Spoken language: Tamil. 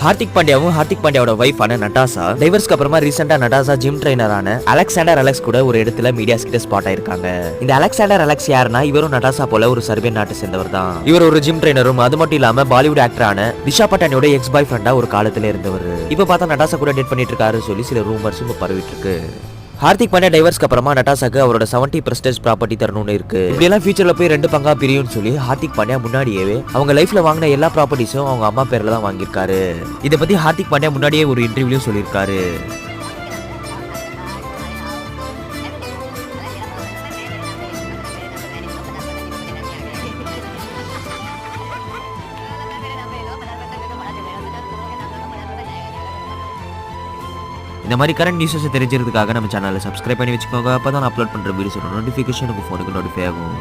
ஹார்திக் பாண்டியாவும் ஹார்திக் பாண்டியாவோட வைஃபான நட்டாசா டைவர்ஸ்க்கு அப்புறமா ரீசெண்டா நட்டாசா ஜிம் ட்ரைனரான அலெக்சாண்டர் அலெக்ஸ் கூட ஒரு இடத்துல மீடியாஸ் கிட்ட ஸ்பாட் ஆயிருக்காங்க. இந்த அலெக்சாண்டர் அலெக்ஸ் யாருன்னா இவரும் நட்டாசா போல ஒரு சர்பியன் நாட்டை சேர்ந்தவர் தான். இவர் ஒரு ஜிம் ட்ரைனரும் அது மட்டும் இல்லாம பாலிவுட் ஆக்டரான திஷா பட்டானியோட எக்ஸ் பாய் ஃப்ரெண்டா ஒரு காலத்துல இருந்தவர். இப்ப பார்த்தா நட்டாசா கூட டேட் பண்ணிட்டு இருக்காரு சொல்லி சில ரூமர்ஸும் பரவிட்டு இருக்கு. ஹார்திக் பாண்டியா டைவர்ஸ்க்கு அப்புறமா நட்டாசாக்கு அவரோட 70% ப்ராப்பர்ட்டி தரணும்னு இருக்கு. இப்படி எல்லாம் ஃபியூச்சர்ல போய் 2 பங்கா பிரியும்னு சொல்லி ஹார்திக் பாண்டியா முன்னாடியே அவங்க லைஃப்ல வாங்கின எல்லா ப்ராப்பர்ட்டிஸும் அவங்க அம்மா பேர்ல தான் வாங்கியிருக்காரு. இதை பத்தி ஹார்திக் பாண்டியா முன்னாடியே ஒரு இன்டர்வியூலயும் சொல்லியிருக்காரு. இந்த மாதிரி கரண்ட் நியூஸஸ் தெரிஞ்சிருக்கிறதுக்காக நம்ம சேனலை சப்ஸ்கிரைப் பண்ணி வச்சுக்கோங்க. அப்பதான் நான் அப்லோட் பண்ற வீடியோஸோட நோட்டிஃபிகேஷன் உங்க ஃபோனுக்கு நோட்டிஃபை ஆகும்.